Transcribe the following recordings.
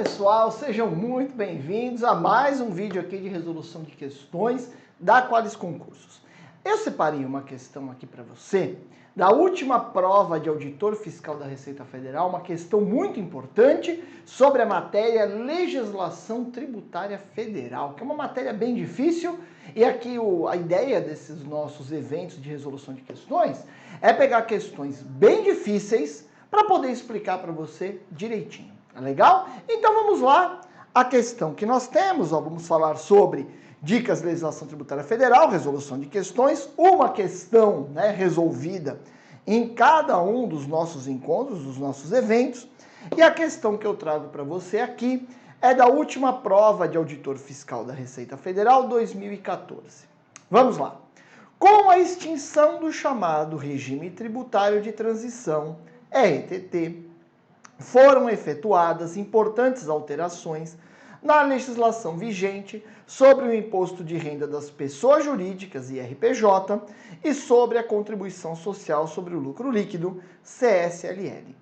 pessoal, sejam muito bem-vindos a mais um vídeo aqui de resolução de questões da Qualis Concursos. Eu separei uma questão aqui para você da última prova de auditor fiscal da Receita Federal, uma questão muito importante sobre a matéria legislação tributária federal, que é uma matéria bem difícil, e aqui a ideia desses nossos eventos de resolução de questões é pegar questões bem difíceis para poder explicar para você direitinho. Tá legal? Então vamos lá. A questão que nós temos, vamos falar sobre dicas de legislação tributária federal, resolução de questões, uma questão resolvida em cada um dos nossos encontros, dos nossos eventos. E a questão que eu trago para você aqui é da última prova de auditor fiscal da Receita Federal 2014. Vamos lá. Com a extinção do chamado regime tributário de transição, RTT, foram efetuadas importantes alterações na legislação vigente sobre o imposto de renda das pessoas jurídicas, IRPJ, e sobre a contribuição social sobre o lucro líquido, CSLL.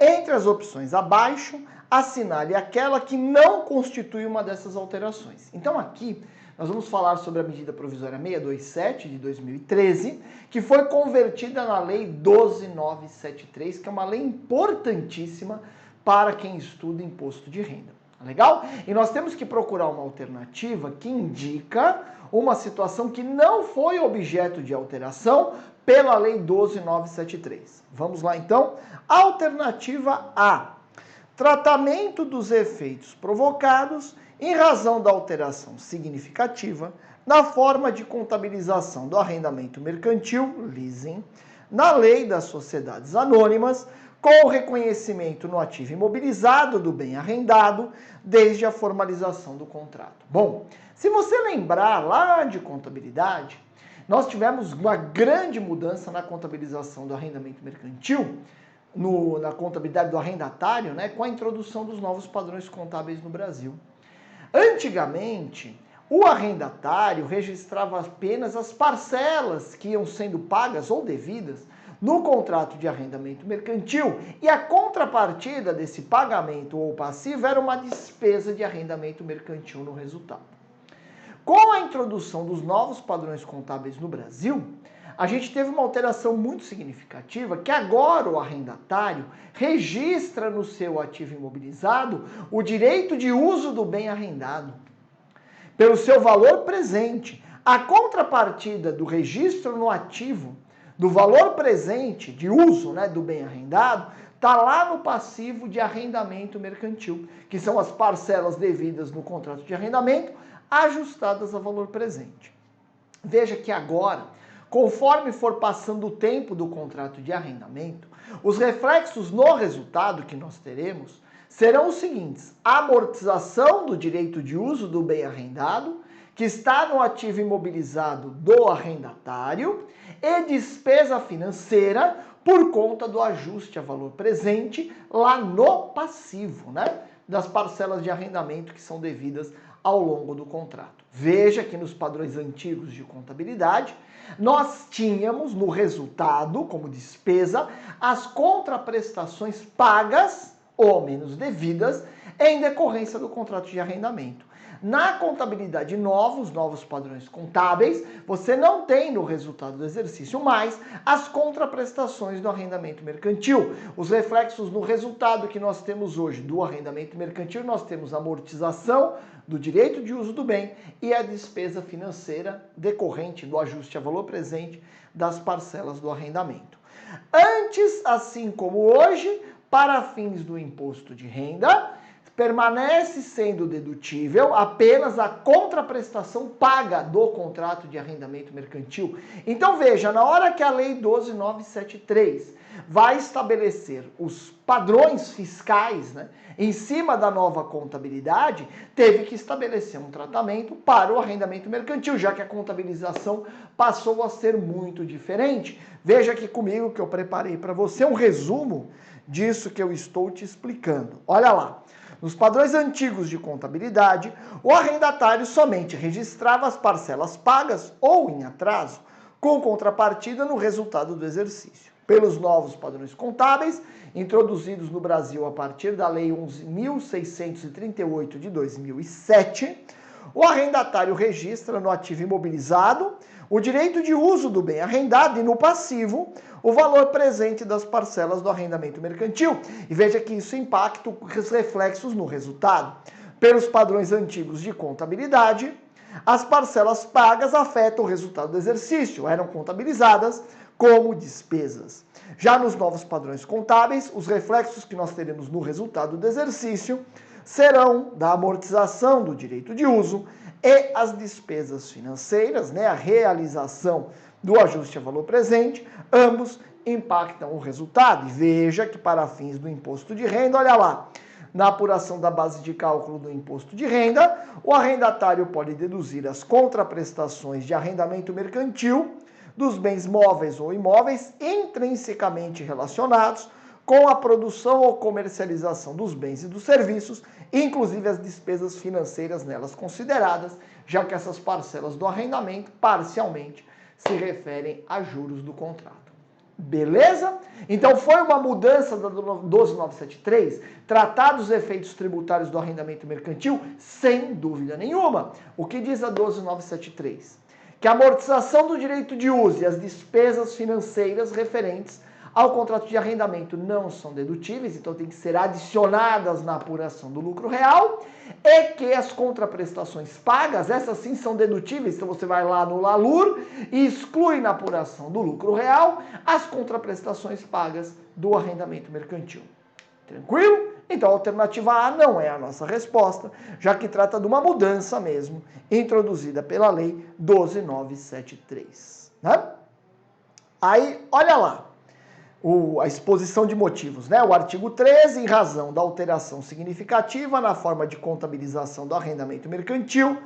Entre as opções abaixo, assinale aquela que não constitui uma dessas alterações. Então aqui nós vamos falar sobre a medida provisória 627 de 2013, que foi convertida na lei 12973, que é uma lei importantíssima para quem estuda imposto de renda. Legal? E nós temos que procurar uma alternativa que indica uma situação que não foi objeto de alteração pela lei 12973. Vamos lá então? Alternativa A. Tratamento dos efeitos provocados em razão da alteração significativa na forma de contabilização do arrendamento mercantil, leasing, na lei das sociedades anônimas, com o reconhecimento no ativo imobilizado do bem arrendado, desde a formalização do contrato. Bom, se você lembrar lá de contabilidade, nós tivemos uma grande mudança na contabilização do arrendamento mercantil, na contabilidade do arrendatário, com a introdução dos novos padrões contábeis no Brasil. Antigamente, o arrendatário registrava apenas as parcelas que iam sendo pagas ou devidas no contrato de arrendamento mercantil, e a contrapartida desse pagamento ou passivo era uma despesa de arrendamento mercantil no resultado. Com a introdução dos novos padrões contábeis no Brasil, a gente teve uma alteração muito significativa, que agora o arrendatário registra no seu ativo imobilizado o direito de uso do bem arrendado, pelo seu valor presente. A contrapartida do registro no ativo, do valor presente de uso do bem arrendado, está lá no passivo de arrendamento mercantil, que são as parcelas devidas no contrato de arrendamento, ajustadas a valor presente. Veja que agora, conforme for passando o tempo do contrato de arrendamento, os reflexos no resultado que nós teremos serão os seguintes: amortização do direito de uso do bem arrendado, que está no ativo imobilizado do arrendatário, e despesa financeira por conta do ajuste a valor presente lá no passivo, das parcelas de arrendamento que são devidas ao longo do contrato. Veja que nos padrões antigos de contabilidade, nós tínhamos no resultado, como despesa, as contraprestações pagas ou menos devidas em decorrência do contrato de arrendamento. Na contabilidade nova, os novos padrões contábeis, você não tem no resultado do exercício mais as contraprestações do arrendamento mercantil. Os reflexos no resultado que nós temos hoje do arrendamento mercantil, nós temos a amortização do direito de uso do bem e a despesa financeira decorrente do ajuste a valor presente das parcelas do arrendamento. Antes, assim como hoje, para fins do imposto de renda, permanece sendo dedutível apenas a contraprestação paga do contrato de arrendamento mercantil. Então veja, na hora que a lei 12973 vai estabelecer os padrões fiscais, em cima da nova contabilidade, teve que estabelecer um tratamento para o arrendamento mercantil, já que a contabilização passou a ser muito diferente. Veja aqui comigo que eu preparei para você um resumo disso que eu estou te explicando. Olha lá. Nos padrões antigos de contabilidade, o arrendatário somente registrava as parcelas pagas ou em atraso, com contrapartida no resultado do exercício. pelos novos padrões contábeis, introduzidos no Brasil a partir da Lei 11.638 de 2007, o arrendatário registra no ativo imobilizado o direito de uso do bem arrendado e no passivo o valor presente das parcelas do arrendamento mercantil. E veja que isso impacta os reflexos no resultado. Pelos padrões antigos de contabilidade, as parcelas pagas afetam o resultado do exercício, eram contabilizadas como despesas. Já nos novos padrões contábeis, os reflexos que nós teremos no resultado do exercício serão da amortização do direito de uso e as despesas financeiras, a realização do ajuste a valor presente, ambos impactam o resultado. E veja que para fins do imposto de renda, olha lá, na apuração da base de cálculo do imposto de renda, o arrendatário pode deduzir as contraprestações de arrendamento mercantil dos bens móveis ou imóveis intrinsecamente relacionados com a produção ou comercialização dos bens e dos serviços, inclusive as despesas financeiras nelas consideradas, já que essas parcelas do arrendamento parcialmente se referem a juros do contrato. Beleza? Então foi uma mudança da 12.973, tratar dos efeitos tributários do arrendamento mercantil? Sem dúvida nenhuma. O que diz a 12.973? Que a amortização do direito de uso e as despesas financeiras referentes ao contrato de arrendamento não são dedutíveis, então tem que ser adicionadas na apuração do lucro real, e que as contraprestações pagas, essas sim são dedutíveis, então você vai lá no LALUR e exclui na apuração do lucro real as contraprestações pagas do arrendamento mercantil. Tranquilo? Então a alternativa A não é a nossa resposta, já que trata de uma mudança mesmo, introduzida pela Lei 12.973. Aí, olha lá. A exposição de motivos, O artigo 13, em razão da alteração significativa na forma de contabilização do arrendamento mercantil,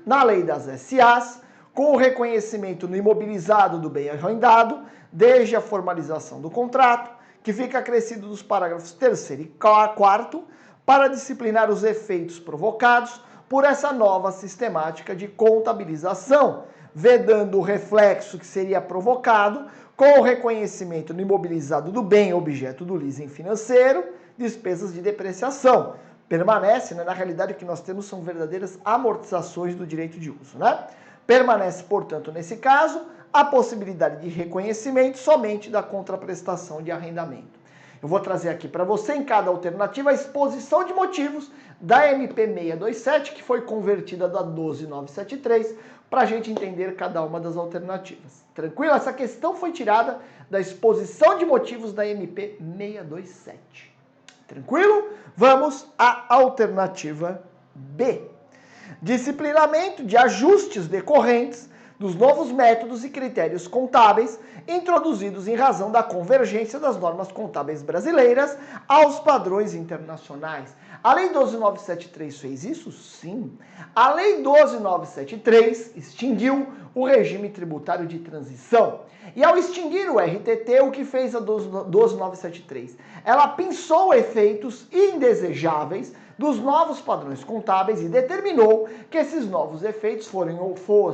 na lei das SAs, com o reconhecimento no imobilizado do bem arrendado, desde a formalização do contrato, que fica acrescido dos parágrafos 3º e 4º, para disciplinar os efeitos provocados por essa nova sistemática de contabilização, vedando o reflexo que seria provocado com o reconhecimento no imobilizado do bem objeto do leasing financeiro, despesas de depreciação. Permanece, na realidade o que nós temos são verdadeiras amortizações do direito de uso, Permanece, portanto, nesse caso, a possibilidade de reconhecimento somente da contraprestação de arrendamento. Eu vou trazer aqui para você, em cada alternativa, a exposição de motivos da MP 627, que foi convertida da 12973, para a gente entender cada uma das alternativas. Tranquilo? Essa questão foi tirada da exposição de motivos da MP 627. Tranquilo? Vamos à alternativa B. Disciplinamento de ajustes decorrentes dos novos métodos e critérios contábeis introduzidos em razão da convergência das normas contábeis brasileiras aos padrões internacionais. A Lei 12.973 fez isso? Sim. A Lei 12.973 extinguiu o regime tributário de transição. E ao extinguir o RTT, o que fez a 12.973? Ela pensou efeitos indesejáveis dos novos padrões contábeis e determinou que esses novos efeitos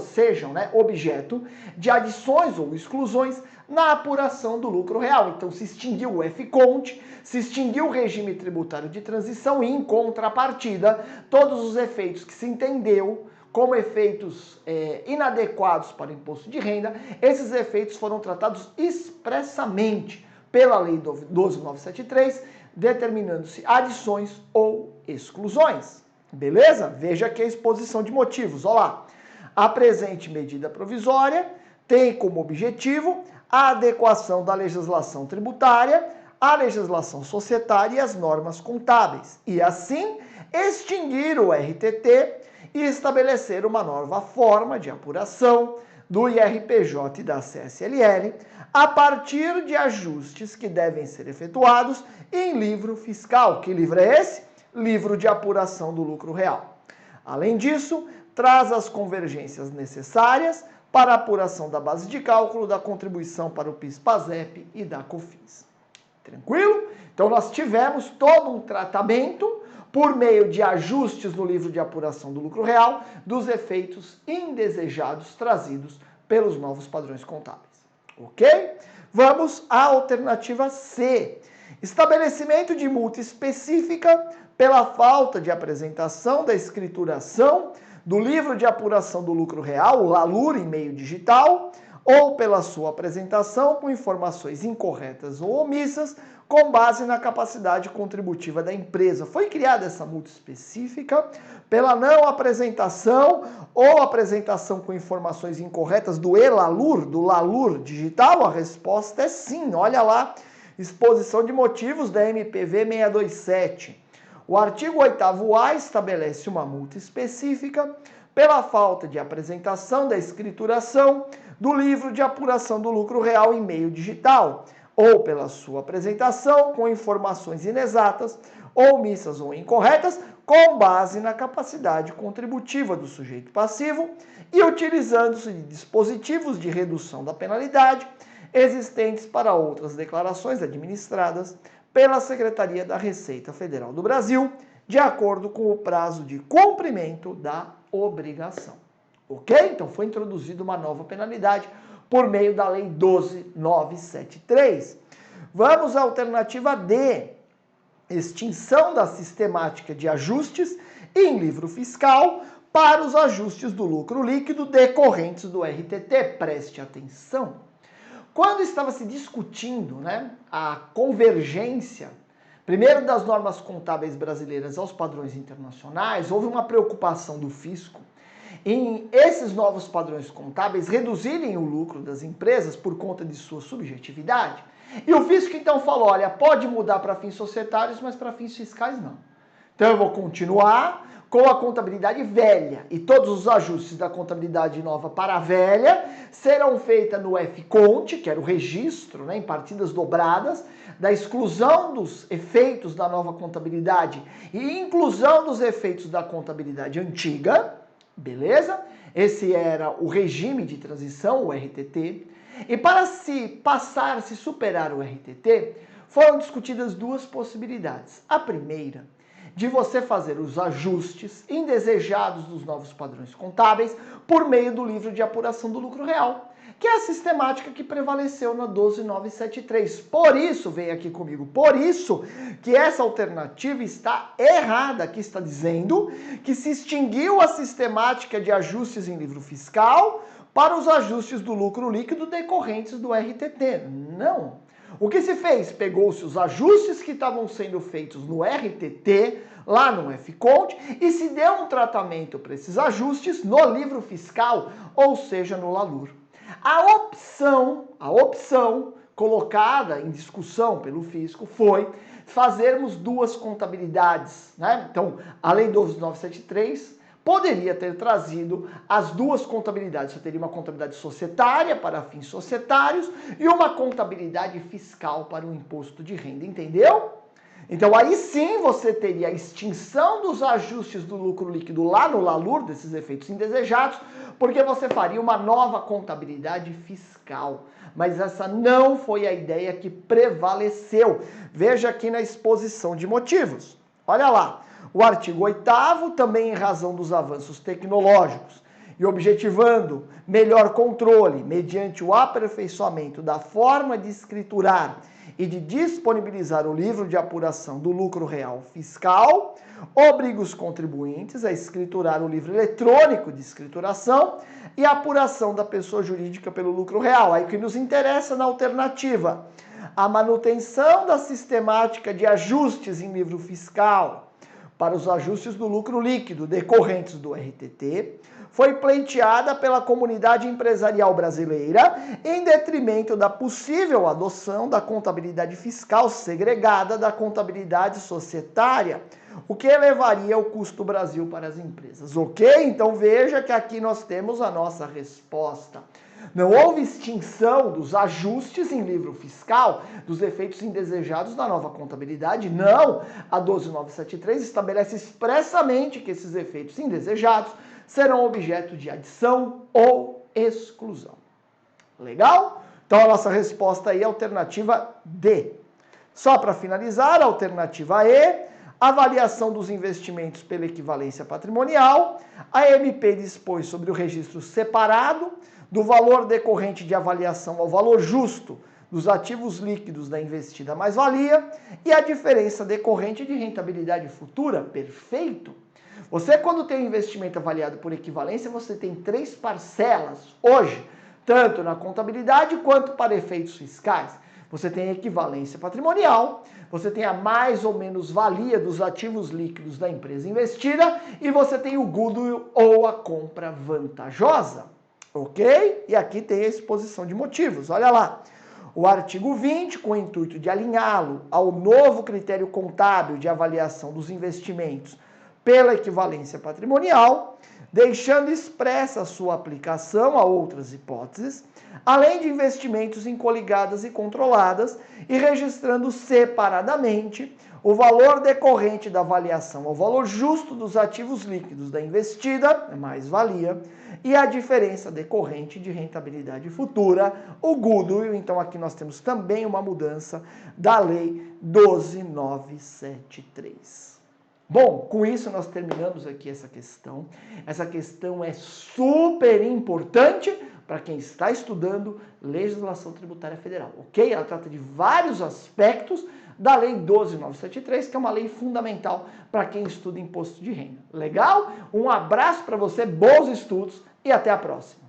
sejam objeto de adições ou exclusões na apuração do lucro real. Então se extinguiu o FCONT, se extinguiu o regime tributário de transição e, em contrapartida, todos os efeitos que se entendeu como efeitos inadequados para o imposto de renda, esses efeitos foram tratados expressamente pela Lei 12.973, determinando-se adições ou exclusões. Beleza? Veja aqui a exposição de motivos. Olha lá. A presente medida provisória tem como objetivo a adequação da legislação tributária à legislação societária e às normas contábeis, e assim extinguir o RTT e estabelecer uma nova forma de apuração do IRPJ e da CSLL a partir de ajustes que devem ser efetuados em livro fiscal. Que livro é esse? Livro de apuração do lucro real. Além disso, traz as convergências necessárias para a apuração da base de cálculo da contribuição para o PIS/PASEP e da COFINS. Tranquilo? Então nós tivemos todo um tratamento por meio de ajustes no livro de apuração do lucro real dos efeitos indesejados trazidos pelos novos padrões contábeis. ok? Vamos à alternativa C. Estabelecimento de multa específica pela falta de apresentação da escrituração do livro de apuração do lucro real, o LALUR, em meio digital, ou pela sua apresentação com informações incorretas ou omissas, com base na capacidade contributiva da empresa. Foi criada essa multa específica pela não apresentação ou apresentação com informações incorretas do e-LALUR, do LALUR digital? A resposta é sim. Olha lá, exposição de motivos da MPV 627. O artigo 8º-A estabelece uma multa específica pela falta de apresentação da escrituração do livro de apuração do lucro real em meio digital, ou pela sua apresentação com informações inexatas, omissas ou incorretas, com base na capacidade contributiva do sujeito passivo e utilizando-se de dispositivos de redução da penalidade existentes para outras declarações administradas pela Secretaria da Receita Federal do Brasil, de acordo com o prazo de cumprimento da obrigação. Ok? Então foi introduzida uma nova penalidade por meio da Lei 12.973. Vamos à alternativa D. Extinção da sistemática de ajustes em livro fiscal para os ajustes do lucro líquido decorrentes do RTT. Preste atenção. Quando estava se discutindo, a convergência, primeiro das normas contábeis brasileiras aos padrões internacionais, houve uma preocupação do fisco em esses novos padrões contábeis reduzirem o lucro das empresas por conta de sua subjetividade. E o fisco então falou, olha, pode mudar para fins societários, mas para fins fiscais não. Então eu vou continuar com a contabilidade velha e todos os ajustes da contabilidade nova para a velha serão feitos no F-Conte, que era o registro, em partidas dobradas, da exclusão dos efeitos da nova contabilidade e inclusão dos efeitos da contabilidade antiga, beleza? Esse era o regime de transição, o RTT. E para se superar o RTT, foram discutidas duas possibilidades. A primeira, de você fazer os ajustes indesejados dos novos padrões contábeis por meio do livro de apuração do lucro real, que é a sistemática que prevaleceu na 12.973. Por isso, vem aqui comigo, por isso que essa alternativa está errada, que está dizendo que se extinguiu a sistemática de ajustes em livro fiscal para os ajustes do lucro líquido decorrentes do RTT. Não. O que se fez? Pegou-se os ajustes que estavam sendo feitos no RTT, lá no F-Conte, e se deu um tratamento para esses ajustes no livro fiscal, ou seja, no LALUR. A opção colocada em discussão pelo fisco foi fazermos duas contabilidades, Então, a Lei 12.973 poderia ter trazido as duas contabilidades. Você teria uma contabilidade societária para fins societários e uma contabilidade fiscal para o imposto de renda, entendeu? Então aí sim você teria a extinção dos ajustes do lucro líquido lá no LALUR, desses efeitos indesejados, porque você faria uma nova contabilidade fiscal. Mas essa não foi a ideia que prevaleceu. Veja aqui na exposição de motivos. Olha lá. O artigo 8º, também em razão dos avanços tecnológicos e objetivando melhor controle mediante o aperfeiçoamento da forma de escriturar e de disponibilizar o livro de apuração do lucro real fiscal, obriga os contribuintes a escriturar o livro eletrônico de escrituração e a apuração da pessoa jurídica pelo lucro real. Aí que nos interessa na alternativa, a manutenção da sistemática de ajustes em livro fiscal para os ajustes do lucro líquido decorrentes do RTT, foi pleiteada pela comunidade empresarial brasileira em detrimento da possível adoção da contabilidade fiscal segregada da contabilidade societária, o que elevaria o custo Brasil para as empresas. Ok? Então veja que aqui nós temos a nossa resposta. Não houve extinção dos ajustes em livro fiscal, dos efeitos indesejados da nova contabilidade, não. A 12.973 estabelece expressamente que esses efeitos indesejados serão objeto de adição ou exclusão. Legal? Então a nossa resposta aí é a alternativa D. Só para finalizar, a alternativa E, avaliação dos investimentos pela equivalência patrimonial. A MP dispõe sobre o registro separado do valor decorrente de avaliação ao valor justo dos ativos líquidos da investida mais-valia e a diferença decorrente de rentabilidade futura. Perfeito? Você, quando tem um investimento avaliado por equivalência, você tem 3 parcelas hoje, tanto na contabilidade quanto para efeitos fiscais. Você tem a equivalência patrimonial, você tem a mais ou menos valia dos ativos líquidos da empresa investida e você tem o goodwill ou a compra vantajosa, ok? E aqui tem a exposição de motivos, olha lá. O artigo 20, com o intuito de alinhá-lo ao novo critério contábil de avaliação dos investimentos pela equivalência patrimonial, deixando expressa sua aplicação a outras hipóteses, além de investimentos em coligadas e controladas, e registrando separadamente o valor decorrente da avaliação ao valor justo dos ativos líquidos da investida, mais-valia, e a diferença decorrente de rentabilidade futura, o goodwill. Então aqui nós temos também uma mudança da Lei 12.973. Bom, com isso nós terminamos aqui essa questão. Essa questão é super importante para quem está estudando legislação tributária federal, ok? Ela trata de vários aspectos da Lei 12.973, que é uma lei fundamental para quem estuda imposto de renda. Legal? Um abraço para você, bons estudos e até a próxima.